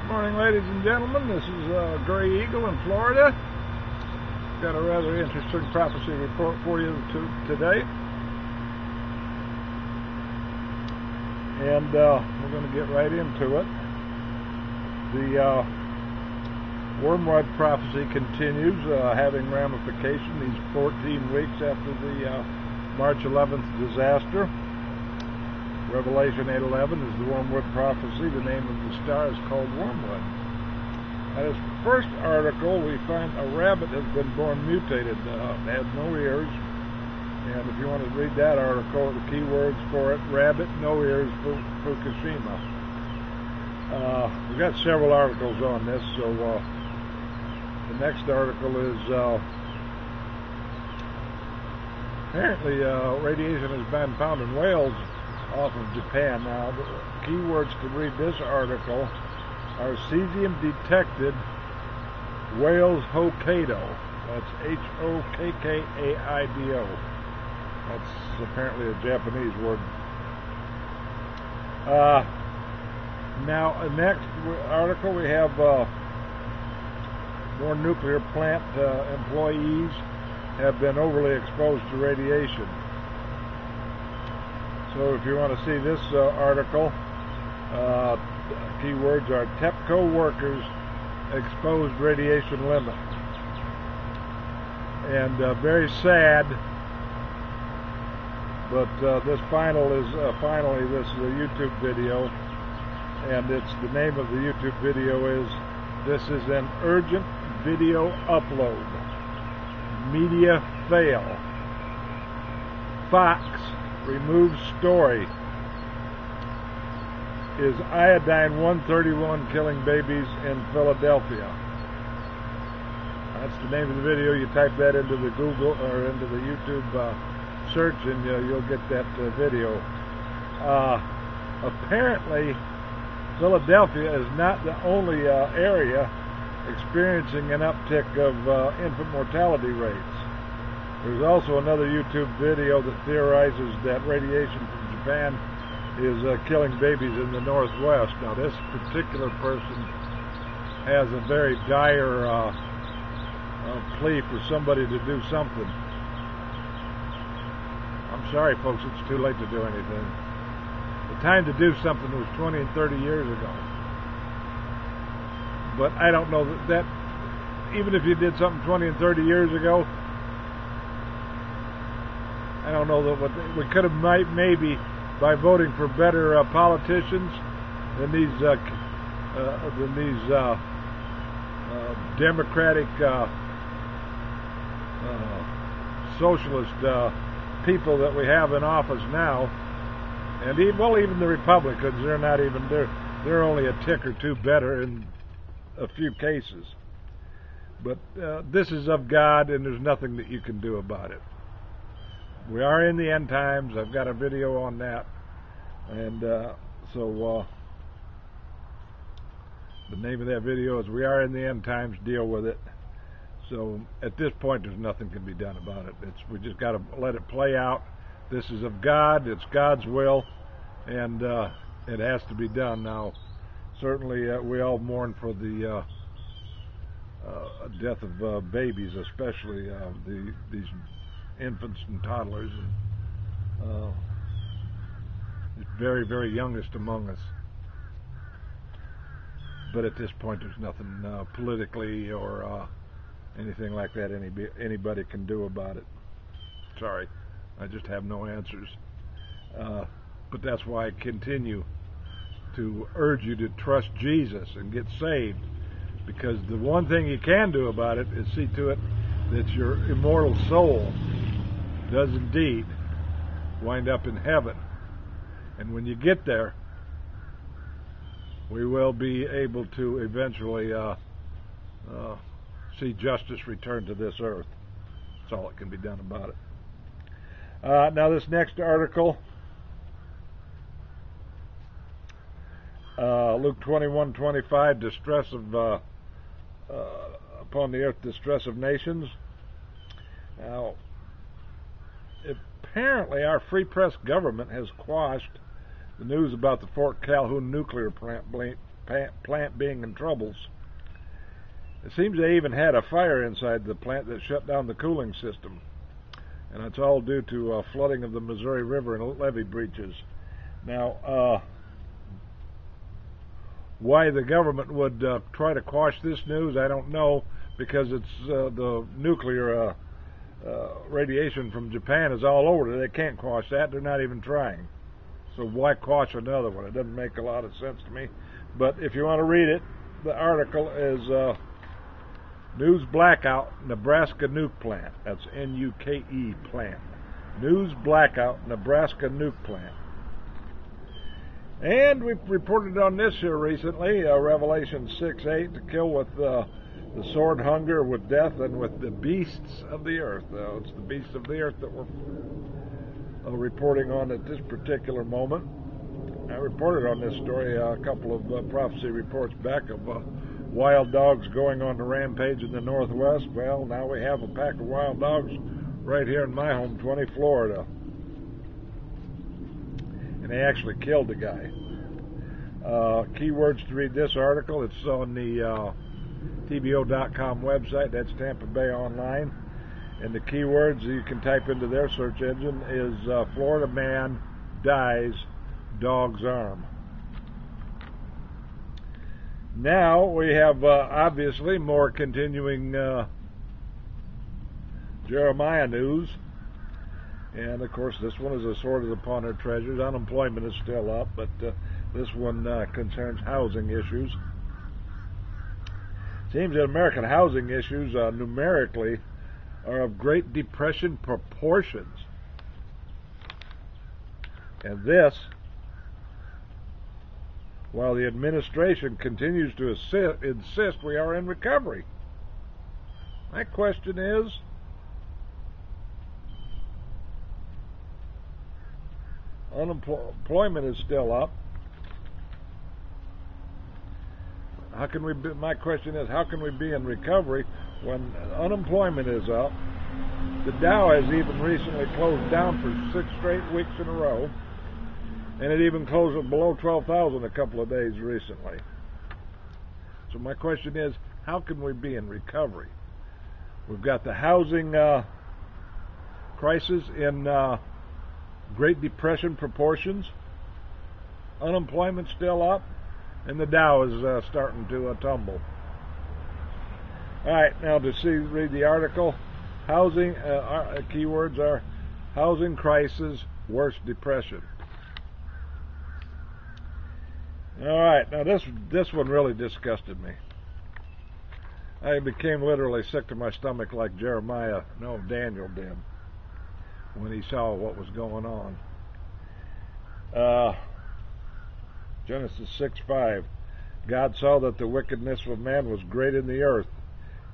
Morning, ladies and gentlemen. This is Gray Eagle in Florida. Got a rather interesting prophecy report for you today. And we're going to get right into it. The wormwood prophecy continues, having ramification these 14 weeks after the March 11th disaster. Revelation 8:11 is the wormwood prophecy. The name of the star is called wormwood. At its first article, we find a rabbit has been born mutated. It has no ears. And if you want to read that article, the key words for it: rabbit, no ears, Fukushima. We've got several articles on this, so the next article is apparently radiation has been found in whales off of Japan. Now, the keywords to read this article are cesium detected, whales Hokkaido. That's Hokkaido. That's apparently a Japanese word. Now, next article we have more nuclear plant employees have been overly exposed to radiation. So if you want to see this article, keywords are TEPCO workers exposed radiation limit. And very sad, but this finally this is a YouTube video, and the name of the YouTube video is "This is an urgent video upload. Media fail. Fox removes story. Is iodine-131 killing babies in Philadelphia?" That's the name of the video. You type that into the Google or into the YouTube search, and you'll get that video. Apparently, Philadelphia is not the only area experiencing an uptick of infant mortality rates. There's also another YouTube video that theorizes that radiation from Japan is killing babies in the Northwest. Now, this particular person has a very dire plea for somebody to do something. I'm sorry, folks, it's too late to do anything. The time to do something was 20 and 30 years ago. But I don't know that even if you did something 20 and 30 years ago, I don't know that we could have maybe by voting for better politicians than these democratic socialist people that we have in office now, and even the Republicans, they're only a tick or two better in a few cases. But this is of God, and there's nothing that you can do about it. We are in the end times. I've got a video on that, and so the name of that video is "We Are in the End Times, Deal with It." So at this point, there's nothing can be done about it. We just got to let it play out. This is of God. It's God's will, and it has to be done. Now, certainly we all mourn for the death of babies, especially these infants and toddlers, and the very, very youngest among us. But at this point, there's nothing politically or anything like that anybody can do about it. Sorry, I just have no answers. But that's why I continue to urge you to trust Jesus and get saved, because the one thing you can do about it is see to it that your immortal soul does indeed wind up in heaven. And when you get there, we will be able to eventually see justice return to this earth. That's all that can be done about it. Now, this next article, Luke 21:25, distress of upon the earth, distress of nations. Now, apparently our free press government has quashed the news about the Fort Calhoun nuclear plant plant being in troubles. It seems they even had a fire inside the plant that shut down the cooling system. And it's all due to flooding of the Missouri River and levee breaches. Now, why the government would try to quash this news, I don't know, because it's the nuclear radiation from Japan is all over it. They can't quash that. They're not even trying. So why quash another one? It doesn't make a lot of sense to me. But if you want to read it, the article is News Blackout, Nebraska Nuke Plant. That's N-U-K-E plant. News Blackout, Nebraska Nuke Plant. And we've reported on this here recently, Revelation 6:8, to kill with the sword, hunger, with death, and with the beasts of the earth. It's the beasts of the earth that we're reporting on at this particular moment. I reported on this story a couple of prophecy reports back of wild dogs going on the rampage in the Northwest. Well, now we have a pack of wild dogs right here in my home, 20 Florida. And they actually killed the guy. Keywords to read this article, it's on the TBO.com website, that's Tampa Bay Online. And the keywords you can type into their search engine is Florida man dies dog's arm. Now we have obviously more continuing Jeremiah news. And of course this one is a sword is upon their treasures. Unemployment is still up, but this one concerns housing issues. Seems that American housing issues numerically are of Great Depression proportions. And this, while the administration continues to insist we are in recovery. My question is, unemployment is still up. How can we be, my question is, how can we be in recovery when unemployment is up? The Dow has even recently closed down for 6 straight weeks in a row, and it even closed below 12,000 a couple of days recently. So my question is, how can we be in recovery? We've got the housing crisis in Great Depression proportions, unemployment still up, and the Dow is starting to tumble. All right, now to read the article, housing keywords are housing crisis, worst depression. All right, now this one really disgusted me. I became literally sick to my stomach like Daniel did when he saw what was going on. Genesis 6:5. God saw that the wickedness of man was great in the earth,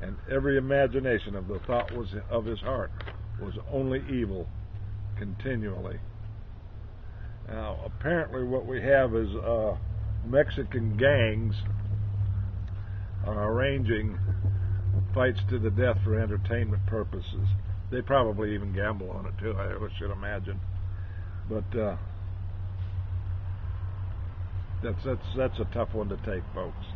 and every imagination of the thought of his heart was only evil continually. Now, apparently what we have is Mexican gangs are arranging fights to the death for entertainment purposes. They probably even gamble on it too, I should imagine. But that's a tough one to take, folks.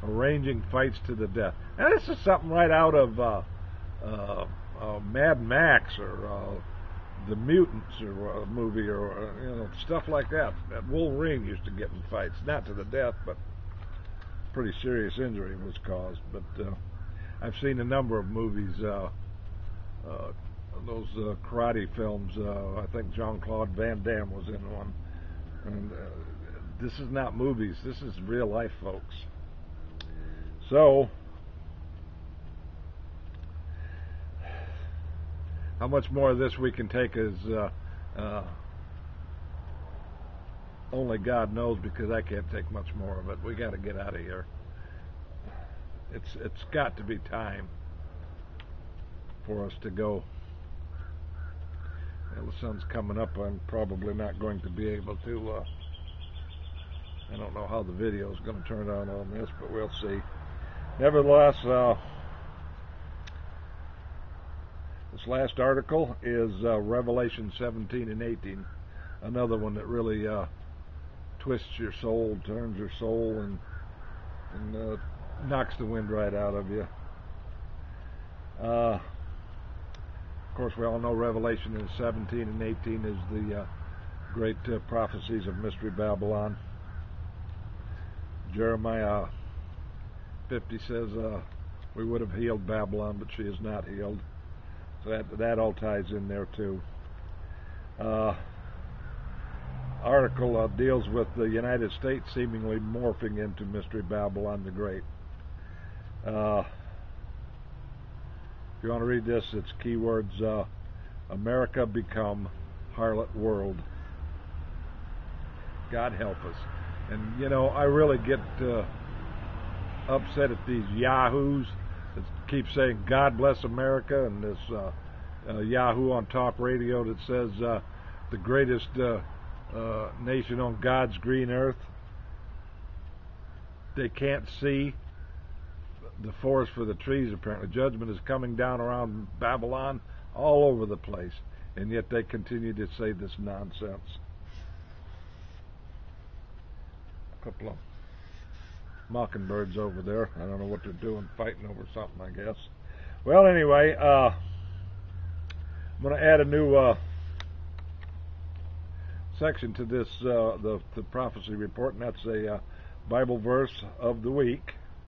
Arranging fights to the death. Now this is something right out of Mad Max or the Mutants or a movie or stuff like that. That Wolverine used to get in fights, not to the death, but pretty serious injury was caused. But I've seen a number of movies, those karate films. I think Jean-Claude Van Damme was in one. And this is not movies. This is real life, folks. So, how much more of this we can take is only God knows, because I can't take much more of it. We got to get out of here. It's got to be time for us to go. Well, the sun's coming up. I'm probably not going to be able to. I don't know how the video is going to turn out on this, but we'll see. Nevertheless, this last article is Revelation 17 and 18, another one that really twists your soul, turns your soul, and and knocks the wind right out of you. Of course, we all know Revelation in 17 and 18 is the great prophecies of Mystery Babylon. Jeremiah 50 says we would have healed Babylon, but she is not healed. So that all ties in there too. Article deals with the United States seemingly morphing into Mystery Babylon the Great. If you want to read this, it's keywords: America become harlot world. God help us. And you know, I really get upset at these yahoos that keep saying God bless America, and this yahoo on talk radio that says the greatest nation on God's green earth. They can't see the forest for the trees, apparently. Judgment is coming down around Babylon all over the place, and yet they continue to say this nonsense. A couple of mockingbirds over there. I don't know what they're doing, fighting over something, I guess. Well, anyway, I'm going to add a new section to this, the prophecy report, and that's a Bible verse of the week.